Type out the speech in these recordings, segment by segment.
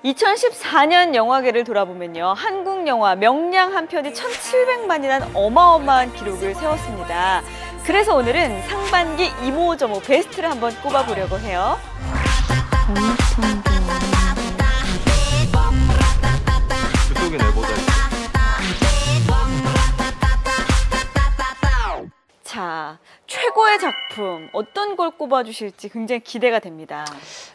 2014년 영화계를 돌아보면요, 한국 영화 명량 한 편이 1,700만이라는 어마어마한 기록을 세웠습니다. 그래서 오늘은 상반기 이모저모 베스트를 한번 꼽아보려고 해요. 그쪽에 내보자. 자, 최고의 작품 어떤 걸 꼽아주실지 굉장히 기대가 됩니다.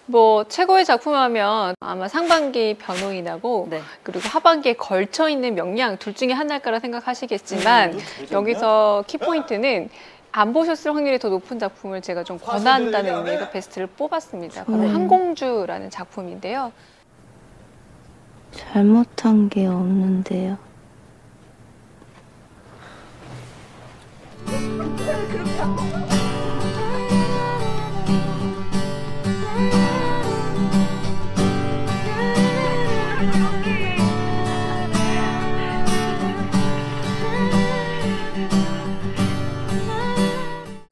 뭐 최고의 작품 하면 아마 상반기 변호인하고 네. 그리고 하반기에 걸쳐있는 명량 둘 중에 하나일 거라 생각하시겠지만 여기서 키포인트는 안 보셨을 확률이 더 높은 작품을 제가 좀 권한다는 의미에서 베스트를 뽑았습니다. 바로 항공주라는 작품인데요. 잘못한 게 없는데요.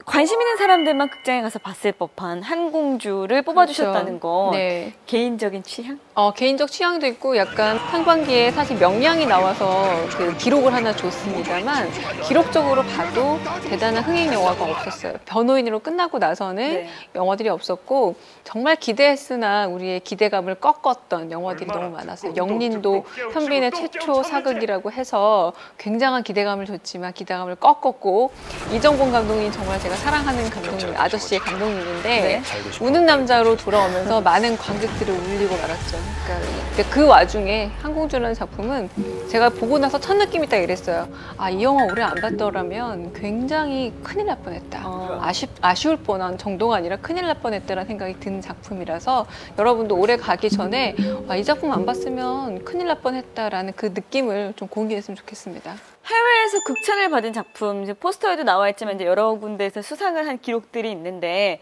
관심 있는 사람들만 극장에 가서 봤을 법한 한공주를 뽑아주셨다는 건 네. 개인적인 취향? 개인적 취향도 있고 약간 상반기에 사실 명량이 나와서 그 기록을 하나 줬습니다만 기록적으로 봐도 대단한 흥행 영화가 없었어요. 변호인으로 끝나고 나서는 네. 영화들이 없었고 정말 기대했으나 우리의 기대감을 꺾었던 영화들이 너무 많았어요. 영린도 현빈의 최초 사극이라고 해서 굉장한 기대감을 줬지만 기대감을 꺾었고 이정곤 감독님 정말 제가 사랑하는 감독님, 아저씨의 감독님인데 네. 우는 남자로 돌아오면서 많은 관객들을 울리고 말았죠. 그러니까 그 와중에 항공주라는 작품은 제가 보고 나서 첫 느낌이 딱 이랬어요. 아, 이 영화 올해 안 봤더라면 굉장히 큰일 날 뻔했다. 아쉬울 뻔한 정도가 아니라 큰일 날 뻔했다라는 생각이 드는 작품이라서 여러분도 올해 가기 전에 이 작품 안 봤으면 큰일 날 뻔했다라는 그 느낌을 좀 공유했으면 좋겠습니다. 해외에서 극찬을 받은 작품, 이제 포스터에도 나와 있지만 이제 여러 군데에서 수상을 한 기록들이 있는데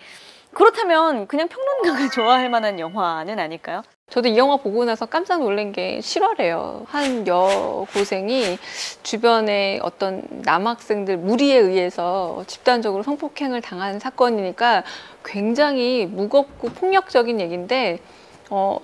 그렇다면 그냥 평론가가 좋아할 만한 영화는 아닐까요? 저도 이 영화 보고 나서 깜짝 놀란 게 실화래요. 한 여고생이 주변에 어떤 남학생들 무리에 의해서 집단적으로 성폭행을 당한 사건이니까 굉장히 무겁고 폭력적인 얘기인데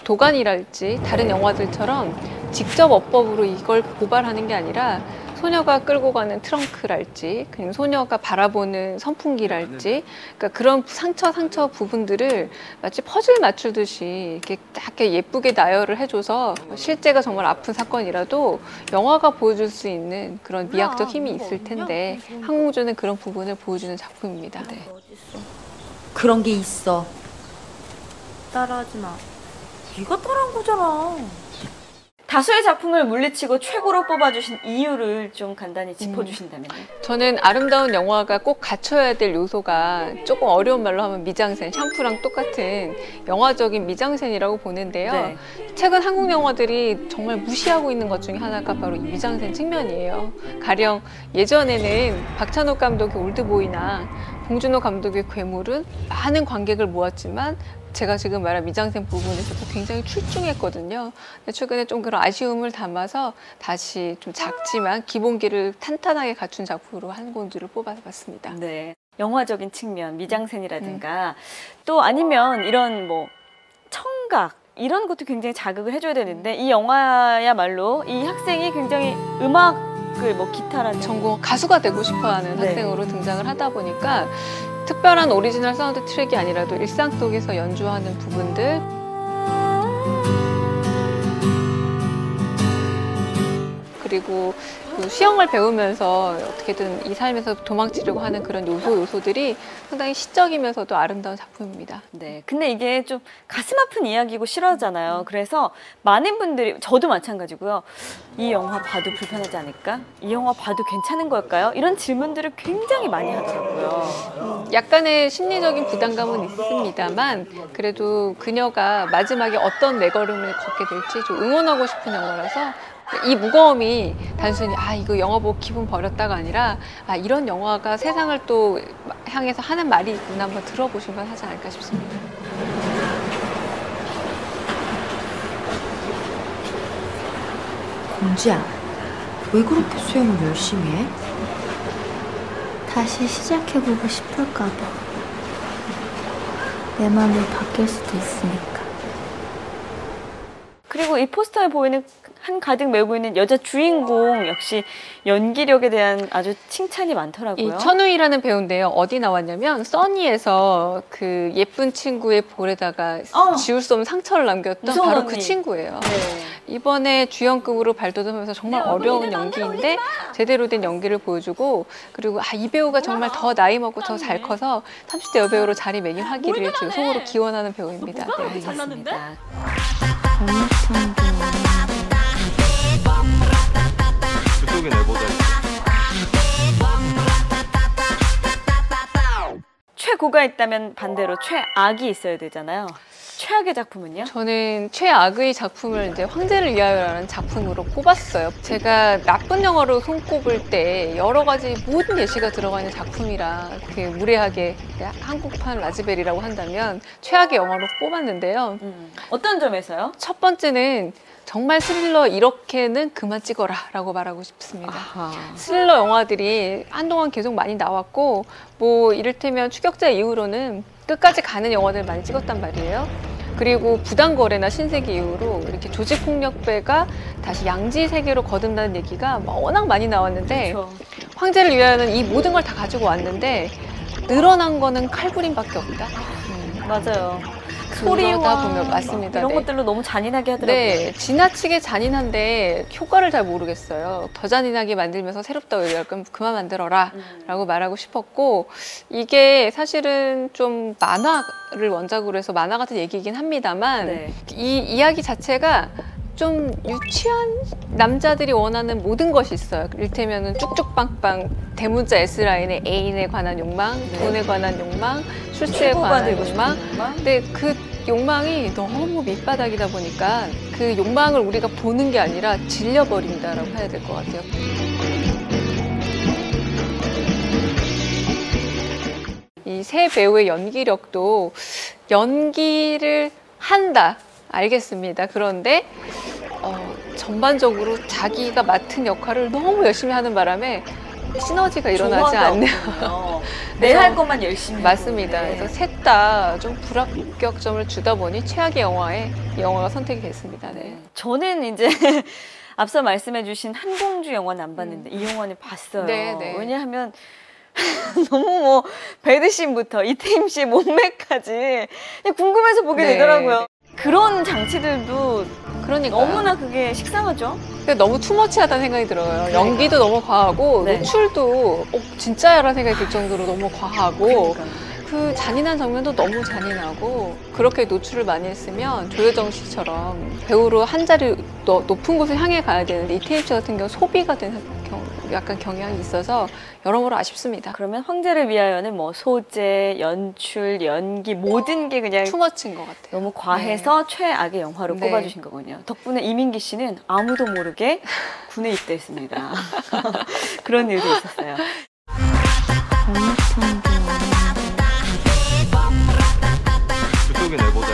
도가니랄지 다른 영화들처럼 직접 어법으로 이걸 고발하는 게 아니라 소녀가 끌고 가는 트렁크랄지 그냥 소녀가 바라보는 선풍기랄지 그러니까 그런 상처 부분들을 마치 퍼즐 맞추듯이 이렇게 딱 예쁘게 나열을 해줘서 실제가 정말 아픈 사건이라도 영화가 보여줄 수 있는 그런 미학적 힘이 있을 텐데 항공주는 그런 부분을 보여주는 작품입니다. 네. 그런 게 있어. 따라하지 마. 네가 따라한 거잖아. 다수의 작품을 물리치고 최고로 뽑아주신 이유를 좀 간단히 짚어주신다면요? 저는 아름다운 영화가 꼭 갖춰야 될 요소가 조금 어려운 말로 하면 미장센, 샴푸랑 똑같은 영화적인 미장센이라고 보는데요. 네. 최근 한국 영화들이 정말 무시하고 있는 것 중에 하나가 바로 이 미장센 측면이에요. 가령 예전에는 박찬욱 감독의 올드보이나 봉준호 감독의 괴물은 많은 관객을 모았지만 제가 지금 말한 미장센 부분에서도 굉장히 출중했거든요. 근데 최근에 좀 그런 아쉬움을 담아서 다시 좀 작지만 기본기를 탄탄하게 갖춘 작품으로 항공주를 뽑아봤습니다. 네, 영화적인 측면, 미장센이라든가 또 아니면 이런 뭐 청각 이런 것도 굉장히 자극을 해줘야 되는데 이 영화야말로 이 학생이 굉장히 음악을 뭐 기타라든가 전공 가수가 되고 싶어하는 네. 학생으로 등장을 하다 보니까 특별한 오리지널 사운드 트랙이 아니라도 일상 속에서 연주하는 부분들 그리고 그 수영을 배우면서 어떻게든 이 삶에서 도망치려고 하는 그런 요소들이 상당히 시적이면서도 아름다운 작품입니다. 네, 근데 이게 좀 가슴 아픈 이야기고 실화잖아요. 그래서 많은 분들이, 저도 마찬가지고요. 이 영화 봐도 불편하지 않을까? 이 영화 봐도 괜찮은 걸까요? 이런 질문들을 굉장히 많이 하더라고요. 약간의 심리적인 부담감은 있습니다만 그래도 그녀가 마지막에 어떤 내걸음을 걷게 될지 좀 응원하고 싶은 영화라서 이 무거움이 단순히 이거 영화 보고 기분 버렸다가 아니라 이런 영화가 세상을 또 향해서 하는 말이 있구나 한번 들어보시면 하지 않을까 싶습니다. 공주야, 왜 그렇게 수영을 열심히 해? 다시 시작해보고 싶을까 봐. 내 마음이 바뀔 수도 있으니까. 그리고 이 포스터에 보이는 한 가득 메고 있는 여자 주인공 역시 연기력에 대한 아주 칭찬이 많더라고요. 이 천우희라는 배우인데요. 어디 나왔냐면 써니에서 그 예쁜 친구의 볼에다가 지울 수 없는 상처를 남겼던 무서운 바로 언니. 그 친구예요. 네. 이번에 주연급으로 발돋움하면서 정말 어려운 연기인데 제대로 된 연기를 보여주고 그리고 이 배우가 정말 더 나이 먹고 더 잘 커서 30대 여배우로 자리매김하기를 지금 속으로 기원하는 배우입니다. 네. 알겠습니다. 잘못한 게 그쪽에 내보자. 최고가 있다면 반대로 최악이 있어야 되잖아요. 최악의 작품은요? 저는 최악의 작품을 이제 황제를 위하여라는 작품으로 꼽았어요. 제가 나쁜 영화로 손꼽을 때 여러 가지 모든 예시가 들어가 있는 작품이라 그 무례하게 한국판 라즈베리라고 한다면 최악의 영화로 꼽았는데요. 어떤 점에서요? 첫 번째는 정말 스릴러 이렇게는 그만 찍어라 라고 말하고 싶습니다. 스릴러 영화들이 한동안 계속 많이 나왔고 뭐 이를테면 추격자 이후로는 끝까지 가는 영화들 많이 찍었단 말이에요. 그리고 부당거래나 신세계 이후로 이렇게 조직폭력배가 다시 양지 세계로 거듭나는 얘기가 워낙 많이 나왔는데 그렇죠. 황제를 위하여는 이 모든 걸 다 가지고 왔는데 늘어난 거는 칼부림밖에 없다. 맞아요. 그러다 소리와 보면 맞습니다. 이런 네. 것들로 너무 잔인하게 하더라고요. 네, 지나치게 잔인한데 효과를 잘 모르겠어요. 더 잔인하게 만들면서 새롭다고 얘기할 거면 그만 만들어라 라고 말하고 싶었고 이게 사실은 좀 만화를 원작으로 해서 만화 같은 얘기이긴 합니다만 네. 이 이야기 자체가 좀 유치한 남자들이 원하는 모든 것이 있어요. 이를테면 쭉쭉빵빵 대문자 S라인의 애인에 관한 욕망, 돈에 관한 욕망, 출세에 관한 되고 욕망. 싶은 욕망. 근데 그 욕망이 너무 밑바닥이다 보니까 그 욕망을 우리가 보는 게 아니라 질려버린다라고 해야 될 것 같아요. 이 세 배우의 연기력도 연기를 한다. 알겠습니다. 그런데 전반적으로 자기가 맡은 역할을 너무 열심히 하는 바람에 시너지가 일어나지 않는 내 할 것만 열심히 맞습니다. 하고, 네. 그래서 셋 다 좀 불합격점을 주다 보니 최악의 영화에 이 영화가 선택이 됐습니다. 네. 저는 이제 앞서 말씀해주신 한공주 영화는 안 봤는데 이 영화는 봤어요. 네, 네. 왜냐하면 너무 뭐 배드신부터 이태임 씨의 몸매까지 그냥 궁금해서 보게 네. 되더라고요. 그런 장치들도 그러니까 너무나 그게 식상하죠. 너무 투머치하다는 생각이 들어요. 연기도 너무 과하고 네. 노출도 진짜야라는 생각이 들 정도로 너무 과하고 그러니까요. 그 잔인한 장면도 너무 잔인하고 그렇게 노출을 많이 했으면 조여정 씨처럼 배우로 한 자리 높은 곳을 향해 가야 되는데 이태임 씨 같은 경우 소비가 되는 약간 경향이 있어서 여러모로 아쉽습니다. 그러면 황제를 위하여는 뭐 소재, 연출, 연기 모든 게 그냥 투머치인 것 같아요. 너무 과해서 최악의 영화로 네. 꼽아주신 거군요. 덕분에 이민기 씨는 아무도 모르게 군에 입대했습니다. 그런 일도 있었어요. 잘못한 게 그쪽에 내보자.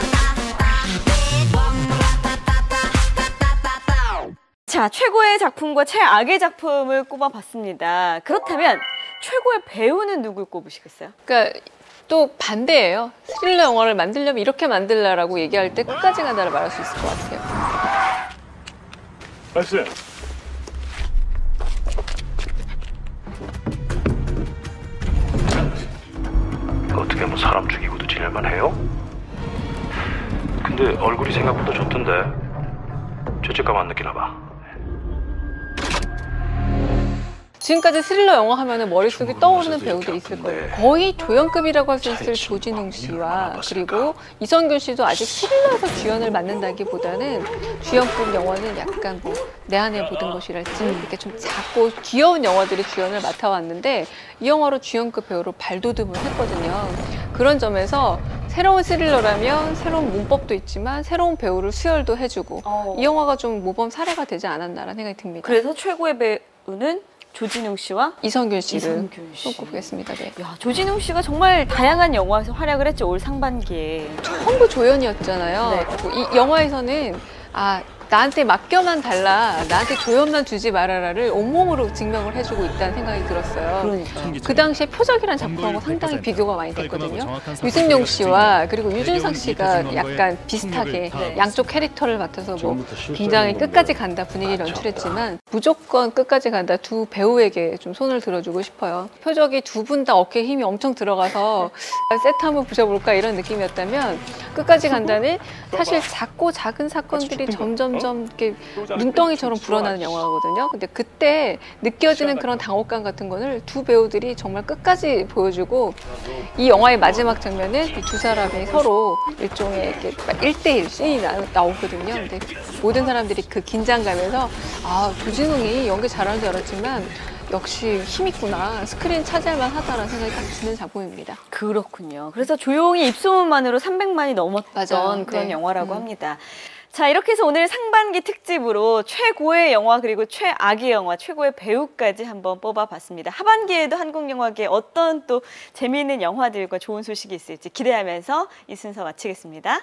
자, 최고의 작품과 최악의 작품을 꼽아봤습니다. 그렇다면 최고의 배우는 누굴 꼽으시겠어요? 그러니까 또 반대예요. 스릴러 영화를 만들려면 이렇게 만들라라고 얘기할 때 끝까지 간다를 말할 수 있을 것 같아요. 말씀. 어떻게 뭐 사람 죽이고도 지낼만 해요? 근데 얼굴이 생각보다 좋던데 죄책감 안 느끼나 봐. 지금까지 스릴러 영화 하면은 머릿속에 떠오르는 배우들이 있을 거예요. 거의 조연급이라고 할 수 있을 조진웅 씨와 그리고 이성균 씨도 아직 스릴러에서 주연을 맡는다기보다는 주연급 영화는 약간 뭐 내 안의 모든 것이랄지 이렇게 좀 작고 귀여운 영화들이 주연을 맡아왔는데 이 영화로 주연급 배우로 발돋움을 했거든요. 그런 점에서 새로운 스릴러라면 새로운 문법도 있지만 새로운 배우를 수혈도 해주고 이 영화가 좀 모범 사례가 되지 않았나라는 생각이 듭니다. 그래서 최고의 배우는 조진웅 씨와 이성균 씨를 이성균 씨. 손꼽겠습니다. 네. 야, 조진웅 씨가 정말 다양한 영화에서 활약을 했죠. 올 상반기에. 전부 조연이었잖아요. 네. 그리고 이 영화에서는 나한테 맡겨만 달라, 나한테 조연만 주지 말아라를 온몸으로 증명을 해주고 있다는 생각이 들었어요. 그러니까. 그 당시에 표적이라는 작품하고 상당히 비교가 많이 됐거든요. 유승용 씨와 그리고 유준상 씨가 약간 비슷하게 양쪽 캐릭터를 맡아서 뭐 굉장히 끝까지 간다 분위기를 연출했지만 무조건 끝까지 간다 두 배우에게 좀 손을 들어주고 싶어요. 표적이 두 분 다 어깨에 힘이 엄청 들어가서 세트 한번 부셔볼까 이런 느낌이었다면 끝까지 간다는 사실 작고 작은 사건들이 점점점 이렇게 눈덩이처럼 불어나는 영화거든요. 근데 그때 느껴지는 그런 당혹감 같은 거를 두 배우들이 정말 끝까지 보여주고 이 영화의 마지막 장면은 이 두 사람이 서로 일종의 이렇게 1대1 씬이 나오거든요. 근데 모든 사람들이 그 긴장감에서 아, 조진웅이 연기 잘하는 줄 알았지만 역시 힘있구나. 스크린 차지할만 하다라는 생각이 딱 드는 작품입니다. 그렇군요. 그래서 조용히 입소문만으로 300만이 넘었던 맞아요. 그런 네. 영화라고 합니다. 자, 이렇게 해서 오늘 상반기 특집으로 최고의 영화 그리고 최악의 영화, 최고의 배우까지 한번 뽑아봤습니다. 하반기에도 한국 영화계에 어떤 또 재미있는 영화들과 좋은 소식이 있을지 기대하면서 이 순서 마치겠습니다.